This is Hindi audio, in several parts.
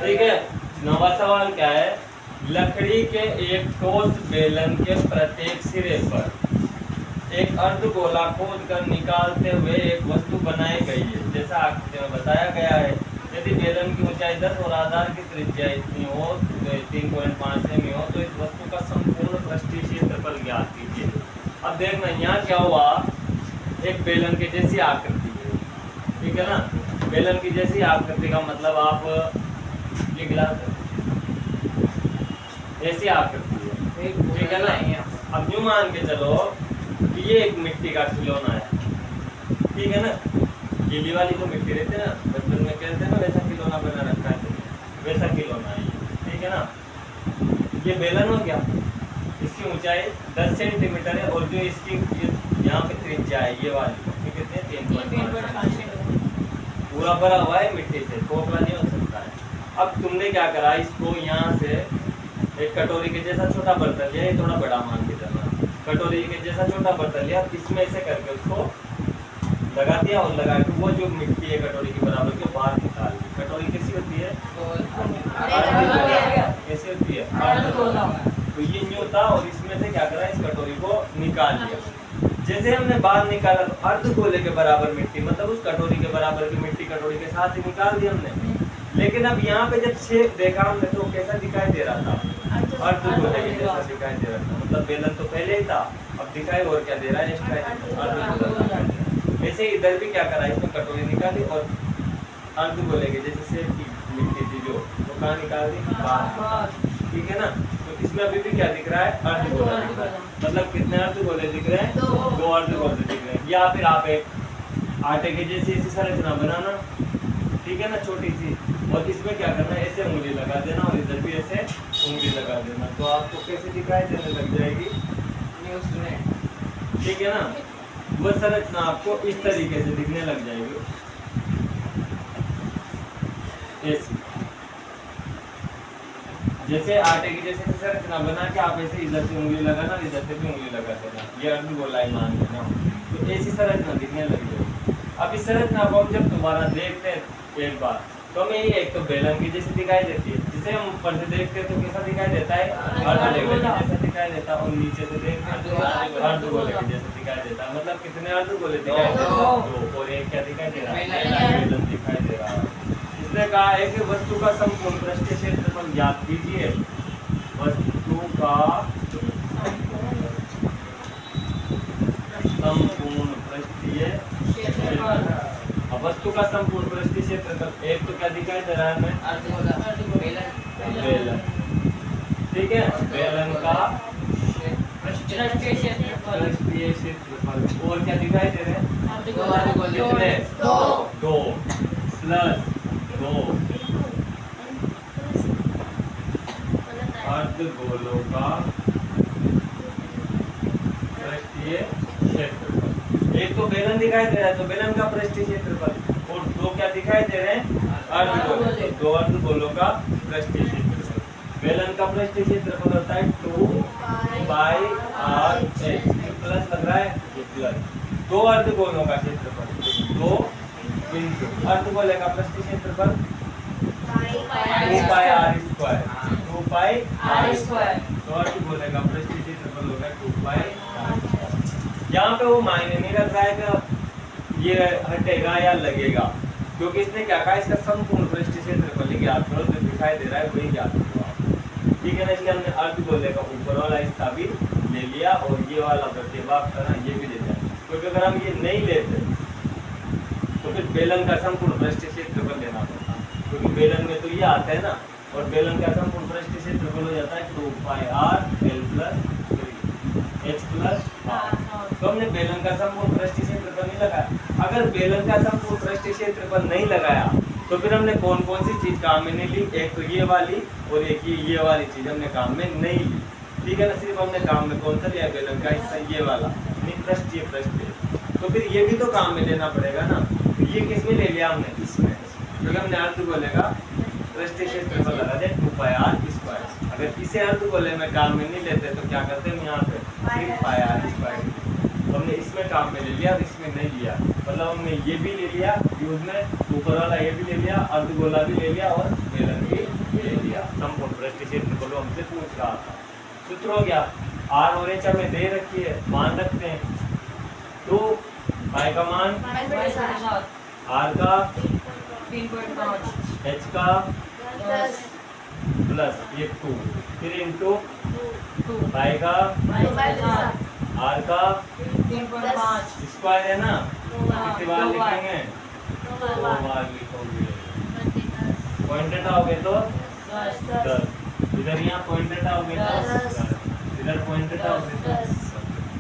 ठीक है। नवा सवाल क्या है, लकड़ी के एक ठोस बेलन के प्रत्येक सिरे पर एक अर्धगोला खोद कर निकालते हुए एक वस्तु बनाई गई है। जैसा आकृति में बताया गया है, यदि बेलन की ऊंचाई 10 और आधार की त्रिज्या इतनी हो, 3.5 सेमी हो, तो इस वस्तु का संपूर्ण पृष्ठीय क्षेत्रफल ज्ञात कीजिए। अब देखना यहाँ क्या हुआ, एक बेलन के जैसी आकृति है, ठीक है ना। बेलन की जैसी आकृति का मतलब आप ये गिलास ऐसी आकृति है, ठीक है ना। अब यूं मान के चलो कि ये एक मिट्टी का खिलौना है, ठीक है ना। गीली वाली जो मिट्टी रहती है ना, बचपन में कहते हैं ना, वैसा खिलौना बना रखा है, वैसा खिलौना है ये, ठीक है ना। ये बेलन हो गया, इसकी ऊंचाई 10 सेंटीमीटर है और जो इसकी यहाँ पे त्रिज्या है ये वाली, ये कितने 3.5 पूरा भरा हुआ है मिट्टी से, खोखला नहीं हो सकता है। अब तुमने क्या करा, इसको यहाँ से एक कटोरी के जैसा छोटा बर्तन लिया, ये थोड़ा बड़ा मान के चलना, कटोरी के जैसा छोटा बर्तन लिया, इसमें से करके उसको लगा दिया और लगा के वो जो मिट्टी है कटोरी की बराबर की बाहर निकाल दी। कटोरी कैसी होती है, कैसी होती है, तो ये न्यू था और इसमें से क्या करा, इस कटोरी को निकाल लिया। जैसे हमने बाहर निकाला तो अर्धगोले के बराबर मिट्टी, मतलब उस कटोरी के बराबर की मिट्टी कटोरी के साथ ही निकाल दी हमने। लेकिन अब यहाँ पे जब शेप देखा हमने तो कैसा दिखाई दे रहा था, अर्धगोले के जैसा दिखाई दे रहा था, मतलब बेलन तो पहले ही था, अब दिखाई और क्या दे रहा है, ऐसे इधर भी क्या करा, इसमें कटोरी निकाली और अर्धगोले के जैसे शेप की मिट्टी थी जो, वो कहाँ निकाल दी, बाहर, ठीक है ना। तो इसमें अभी भी क्या दिख रहा है, अर्धगोला दिख रहा है, मतलब कितने अर्धगोले दिख रहे हैं, 2 अर्धगोले दिख रहे हैं। या फिर आप एक आटे की जैसी ऐसी संरचना बनाना, ठीक है ना, छोटी सी, और इसमें क्या करना है, ऐसे उंगली लगा देना और इधर भी ऐसे उंगली लगा देना, तो आपको कैसे दिखाई देने लग जाएगी, ठीक है ना। वो संरचना आपको इस तरीके से दिखने लग जाएगी, ऐसी जैसे आटे की जैसे संरचना बना के आप ऐसे इधर से उंगली लगाना, इधर से भी उंगली लगा देना, ये अर्धगोला मान लेना, तो ऐसी संरचना दिखने लग जाएगी। अब इस संरचना को हम जब दोबारा देखते हैं एक बार, तो हमें ये एक तो बेलन की जैसी दिखाई देती है, जिसे हम ऊपर से देखते हैं तो कैसा दिखाई देता है, अर्धगोले के जैसा दिखाई देता है, और नीचे से देखते हैं तो अर्धगोले के जैसा दिखाई देता है। मतलब कितने अर्धगोले दिखाई दे रहे हैं, 2, और एक क्या दिखाई दे रहा है, बेलन दिखाई दे रहा है। इसने कहा है कि वस्तु का संपूर्ण पृष्ठीय क्षेत्रफल ज्ञात कीजिए। वस्तु का संपूर्ण पृष्ठीय क्षेत्रफल, अब वस्तु का संपूर्ण पृष्ठीय क्षेत्रफल एक तो क्या दिखाई दे रहा है हमें, बेलन, ठीक है, बेलन का पृष्ठीय क्षेत्रफल, और क्या दिखाई दे रहे हैं, 2 प्लस 2 अर्धगोलों का पृष्ठीय क्षेत्रफल। एक तो बेलन दिखाई दे रहा है, तो बेलन का पृष्ठीय क्षेत्रफल, और 2 क्या दिखाई दे रहे हैं, अर्धगोले, तो 2 अर्धगोलों का पृष्ठीय क्षेत्रफल। बेलन का पृष्ठीय क्षेत्रफल होता है 2πr(h), प्लस लग रहा है, प्लस 2 अर्धगोलों का क्षेत्रफल, 2 अर्धगोले का पृष्ठीय क्षेत्रफल 2πr², 2πr², तो अर्धगोले का पृष्ठीय क्षेत्रफल होगा 2πr²। यहाँ पे वो मायने नहीं रख रहा है कि ये हटेगा या लगेगा, क्योंकि इसने क्या कहा, इसका संपूर्ण पृष्ठीय क्षेत्रफल ही ज्ञात करो, जो दिखाई दे रहा है वही ज्ञात करो, ठीक है ना। इसलिए हमने अर्धगोले का ऊपर वाला हिस्सा भी ले लिया और ये वाला प्रतिभाग था ना, ये भी ले लिया, क्योंकि अगर हम ये नहीं लेते तो फिर बेलन का संपूर्ण पृष्ठीय क्षेत्रफल लेना पड़ता, क्योंकि बेलन में तो ये आता है ना, और बेलन का संपूर्ण पृष्ठीय क्षेत्रफल हो जाता है 2πr(l+h+r)। तो हमने बेलन का संपूर्ण पृष्ठीय क्षेत्रफल नहीं लगाया। अगर बेलन का संपूर्ण पृष्ठीय क्षेत्रफल नहीं लगाया तो फिर हमने कौन कौन सी चीज काम में नहीं ली, एक तो ये वाली और एक ये वाली चीज हमने काम में नहीं ली, ठीक है ना। सिर्फ हमने काम में कौन सा लिया, बेलन का हिस्सा ये वाला, पृष्ठीय पृष्ठीय, तो फिर ये भी तो काम में लेना पड़ेगा ना। ये किसमें ले लिया हमने, इसमें, क्योंकि हमने अर्धगोले का पृष्ठीय क्षेत्रफल लगा दिया 2πr²। अगर इसे अर्धगोले में काम में नहीं लेते तो क्या करते हैं, यहाँ पे सिर्फ πr², तो हमने इसमें काम में ले लिया और इसमें नहीं लिया, मतलब हमने ये भी ले लिया यूज में, ऊपर वाला ये भी ले लिया, अर्धगोला भी ले लिया और बेलन भी क्षेत्रफल हमसे पूछ रहा था। सूत्र हो गया, आर और एच हमें दे रखी है, मान रखते हैं। तो पाई का मान आर का 3.5 एच का प्लस ये 2 फिर इंटू 2 पाई का आर का 3.5 स्क्वायर है ना, कितनी बार दो बार। लिखेंगे? 2 बार लिखोगे। पॉइंट हटाओगे तो 10, इधर यहाँ पॉइंट हटाओगे तो 10, इधर पॉइंट हटाओगे तो 10।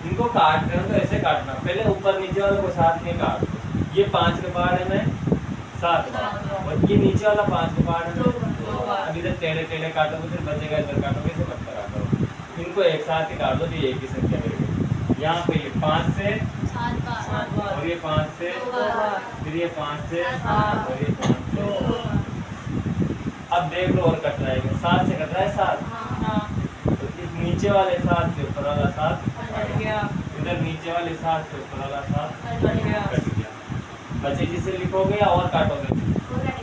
इनको काट रहे हो तो ऐसे काटना, पहले ऊपर नीचे वाले को साथ में काट दो। ये 5 के पार्ट है 7 और ये नीचे वाला 5 के पार्ट है 2। अब इधर टेढ़े टेढ़े काटोगे फिर बचेगा, इधर काटोगे इसे मत करा करो, इनको एक साथ ही काट दो तो ये एक ही संख्या मिलेगी। यहाँ पे ये 5 से 7 बार और ये 5 से फिर ये 5 से और ये 5 से। अब देख लो और कट रहा है, 7 से कट रहा है 7, तो इस नीचे वाले 7 से ऊपर वाला 7 इधर नीचे वाले 7 से ऊपर वाला 7 कट गया। बचे जिसे लिखोगे या और काटोगे?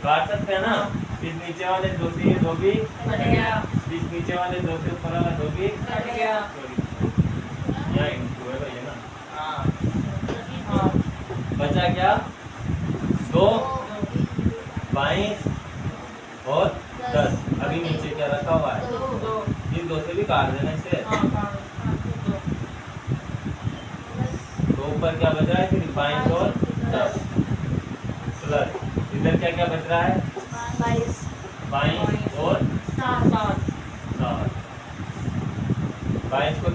काट सकते हैं ना। इस नीचे वाले 2 से ये 2 भी इस नीचे वाले 2 से ऊपर वाला 2 भी यहाँ इंटू है भैया ना। बचा क्या? 2 22 और 10। अभी नीचे क्या रखा हुआ है? इन 2 से भी काट देना इसे। तो ऊपर क्या बच रहा है फिर? 22 और 10 प्लस इधर क्या क्या बच रहा है? 22 और 7। 22 को